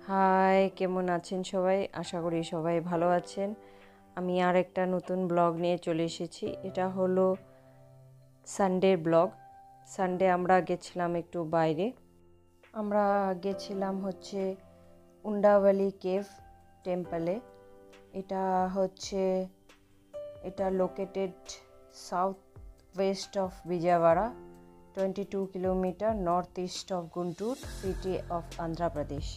High, কেমন আছেন সবাই? আশা করি সবাই ভালো আছেন। আমি আর একটা নতুন ব্লগ নিয়ে চলে এসেছি। এটা হলো সানডের ব্লগ। সানডে আমরা গেছিলাম একটু বাইরে। আমরা গেছিলাম হচ্ছে উন্ডাভালি কেভ টেম্পলে। এটা located south west of Vijayawada, 22 kilometre north east of Guntur, city of Andhra Pradesh.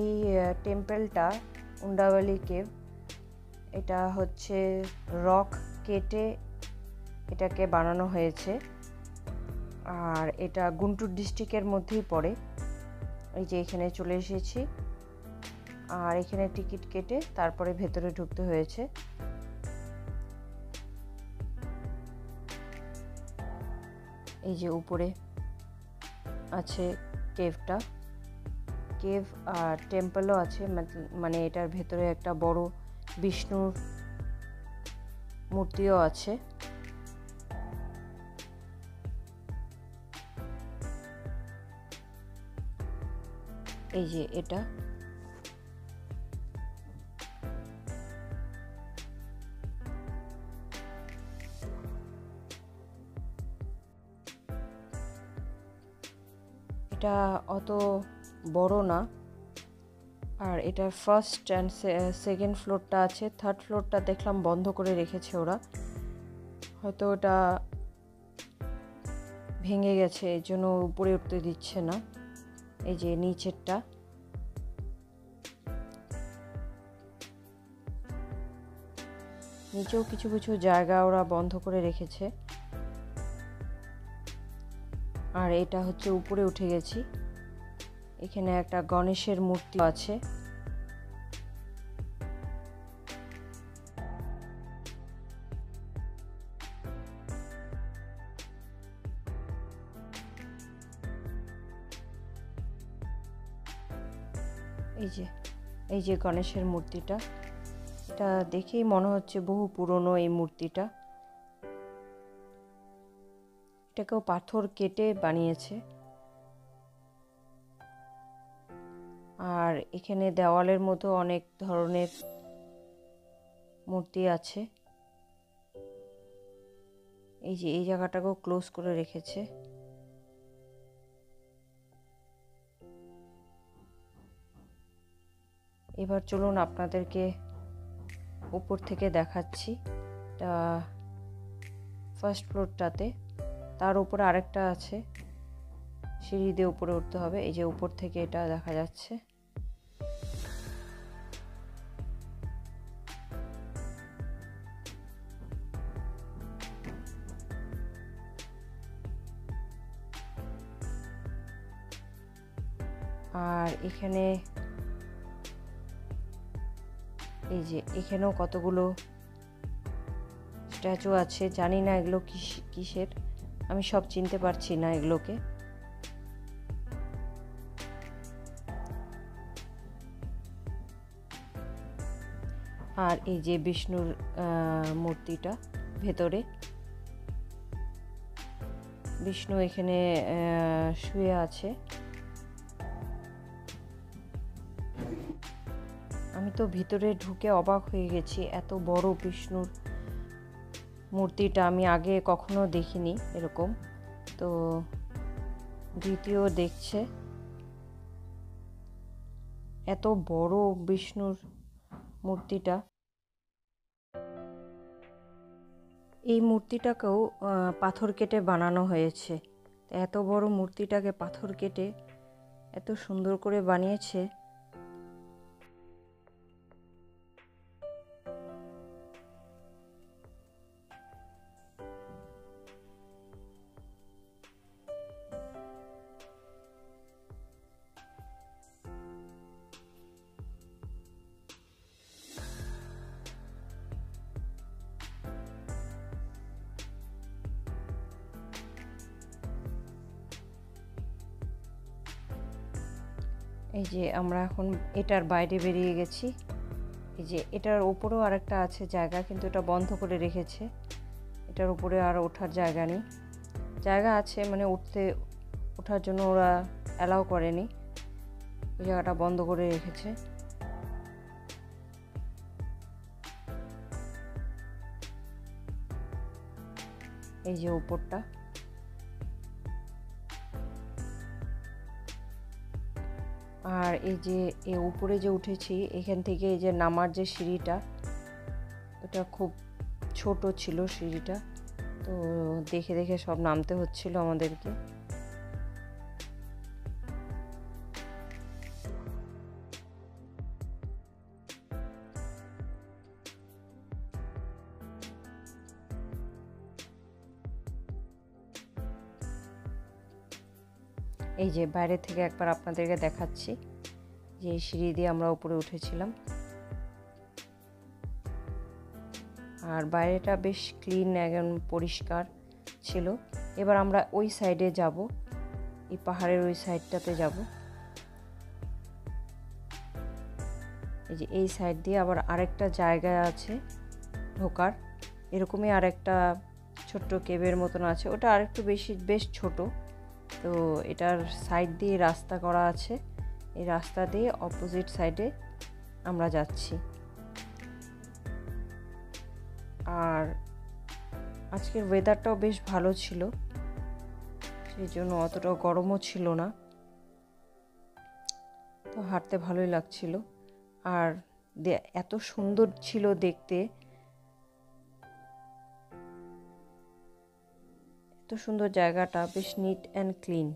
এই টেম্পলটা উন্ডাভালি কেভ, এটা হচ্ছে রক কেটে এটাকে বানানো হয়েছে, আর এটা গুন্টুর ডিস্ট্রিক্টের মধ্যেই পড়ে। এই যে এখানে চলে এসেছি, আর এখানে টিকিট কেটে তারপরে ভেতরে ঢুকতে হয়েছে। এই যে উপরে আছে কেভটা, কেভ আর টেম্পলও আছে, মানে এটার ভেতরে একটা বড় বিষ্ণুর মূর্তিও আছে। এই যে এটা অত বড় না, আর এটার ফার্স্ট অ্যান্ড সেকেন্ড ফ্লোরটা আছে। থার্ড ফ্লোরটা দেখলাম বন্ধ করে রেখেছে ওরা, হয়তো ওটা ভেঙে গেছে, এই জন্য উপরে উঠতে দিচ্ছে না। এই যে নিচেরটা, নিচেও কিছু কিছু জায়গা ওরা বন্ধ করে রেখেছে। আর এটা হচ্ছে উপরে উঠে গেছি, এখানে একটা গণেশের মূর্তি আছে। এই যে গণেশের মূর্তিটা, এটা দেখেই মনে হচ্ছে বহু পুরনো এই মূর্তিটা। এটাকেও পাথর কেটে বানিয়েছে। আর এখানে দেওয়ালের মতো অনেক ধরনের মূর্তি আছে। এই যে এই জায়গাটাকেও ক্লোজ করে রেখেছে। এবার চলুন আপনাদেরকে উপর থেকে দেখাচ্ছি। এটা ফার্স্ট ফ্লোরটাতে, তার উপরে আরেকটা আছে, সিঁড়ি দিয়ে উপরে উঠতে হবে। এই যে উপর থেকে এটা দেখা যাচ্ছে। আর এখানে এই যে এখানেও কতগুলো স্ট্যাচু আছে, জানি না এগুলো কিসের, আমি সব চিনতে পারছি না এগুলোকে। আর এই যে বিষ্ণুর মূর্তিটা ভেতরে, বিষ্ণু এখানে শুয়ে আছে। আমি তো ভিতরে ঢুকে অবাক হয়ে গেছি, এত বড় বিষ্ণুর মূর্তিটা আমি আগে কখনো দেখিনি এরকম। তো দ্বিতীয় দেখছে, এত বড় বিষ্ণুর মূর্তিটা। এই মূর্তিটাকেও পাথর কেটে বানানো হয়েছে। এত বড় মূর্তিটাকে পাথর কেটে এত সুন্দর করে বানিয়েছে। এই যে আমরা এখন এটার বাইরে বেরিয়ে গেছি। এই যে এটার উপরেও আরেকটা আছে জায়গা, কিন্তু এটা বন্ধ করে রেখেছে। এটার উপরে আর ওঠার জায়গা নেই। জায়গা আছে, মানে ওঠার জন্য ওরা অ্যালাউ করেনি, ওই জায়গাটা বন্ধ করে রেখেছে। এই যে উপরটা, আর এই যে উপরে যে উঠেছি এখান থেকে এই যে নামার যে সিঁড়িটা, ওটা খুব ছোট ছিল সিঁড়িটা, তো দেখে দেখে সব নামতে হচ্ছিল আমাদেরকে। এই যে বাইরে থেকে একবার আপনাদেরকে দেখাচ্ছি যে এই সিঁড়ি দিয়ে আমরা উপরে উঠেছিলাম। আর বাইরেটা বেশ ক্লিন, একদম পরিষ্কার ছিল। এবার আমরা ওই সাইডে যাব, এই পাহাড়ের ওই সাইডটাতে যাব। এই যে এই সাইড দিয়ে আবার আরেকটা জায়গা আছে ঢোকার, এরকমই আরেকটা ছোট্ট কেবের মতন আছে, ওটা আরেকটু বেশ ছোট। তো এটার সাইড দিয়ে রাস্তা করা আছে, এই রাস্তা দিয়ে অপোজিট সাইডে আমরা যাচ্ছি। আর আজকের ওয়েদারটাও বেশ ভালো ছিল, সেই জন্য অতটা গরমও ছিল না, তো হাঁটতে ভালোই লাগছিল। আর এত সুন্দর ছিল দেখতে, এত সুন্দর জায়গাটা, বেশ নিট অ্যান্ড ক্লিন।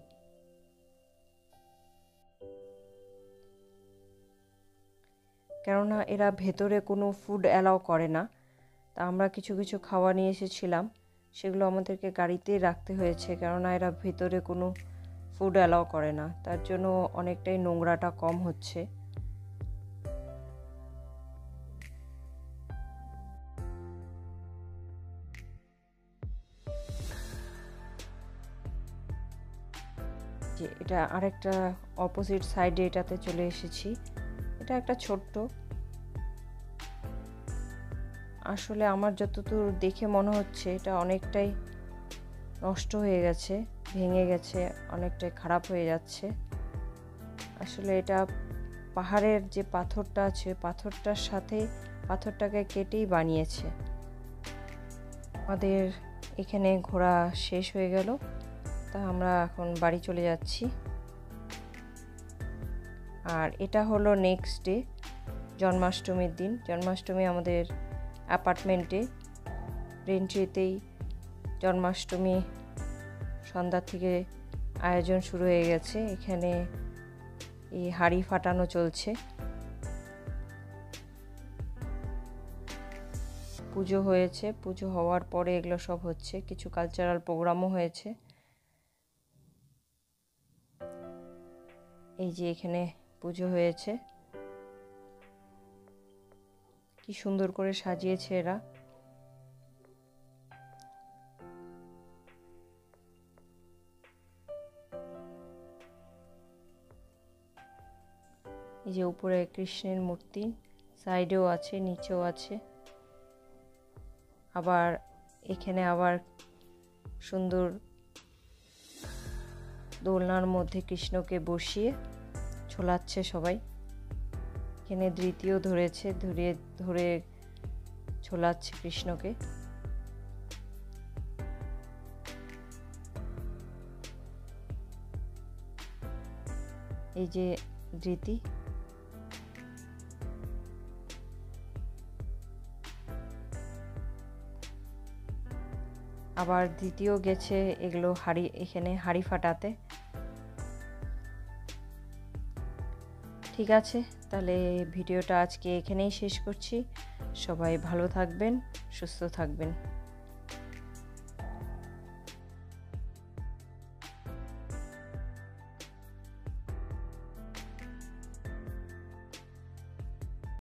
কেননা এরা ভেতরে কোনো ফুড অ্যালাউ করে না, তা আমরা কিছু কিছু খাওয়া নিয়ে এসেছিলাম, সেগুলো আমাদেরকে গাড়িতেই রাখতে হয়েছে, কেননা এরা ভেতরে কোনো ফুড অ্যালাউ করে না, তার জন্য অনেকটাই নোংরাটা কম হচ্ছে। যে এটা আরেকটা অপোজিট সাইডে এটাতে চলে এসেছি, এটা একটা ছোট্ট, আসলে আমার যতদূর দেখে মনে হচ্ছে এটা অনেকটাই নষ্ট হয়ে গেছে, ভেঙে গেছে, অনেকটাই খারাপ হয়ে যাচ্ছে। আসলে এটা পাহাড়ের যে পাথরটা আছে, পাথরটার সাথে পাথরটাকে কেটেই বানিয়েছে। আমাদের এখানে ঘোরা শেষ হয়ে গেল, তা আমরা এখন বাড়ি চলে যাচ্ছি। আর এটা হলো নেক্সট ডে, জন্মাষ্টমীর দিন। জন্মাষ্টমী আমাদের অ্যাপার্টমেন্টে রেন্ট্রিতেই জন্মাষ্টমী সন্ধ্যা থেকে আয়োজন শুরু হয়ে গেছে। এখানে এই হাঁড়ি ফাটানো চলছে, পুজো হয়েছে, পুজো হওয়ার পরে এগুলো সব হচ্ছে, কিছু কালচারাল প্রোগ্রামও হয়েছে। এই যে এখানে পুজো হয়েছে, কি সুন্দর করে সাজিয়েছে এরা। এই যে উপরে কৃষ্ণের মূর্তি, সাইডেও আছে, নিচেও আছে। আবার এখানে আবার সুন্দর দোলনার মধ্যে কৃষ্ণকে বসিয়ে ঝোলাচ্ছে সবাই। এখানে ধৃতিও ধরেছে, ধরে ঝোলাচ্ছে কৃষ্ণকে। এই যে ধৃতি, আবার দ্বিতীয় গেছে এগুলো এখানে হাঁড়ি ফাটাতে। ঠিক আছে, তাহলে ভিডিওটা আজকে এখানেই শেষ করছি। সবাই ভালো থাকবেন, সুস্থ থাকবেন।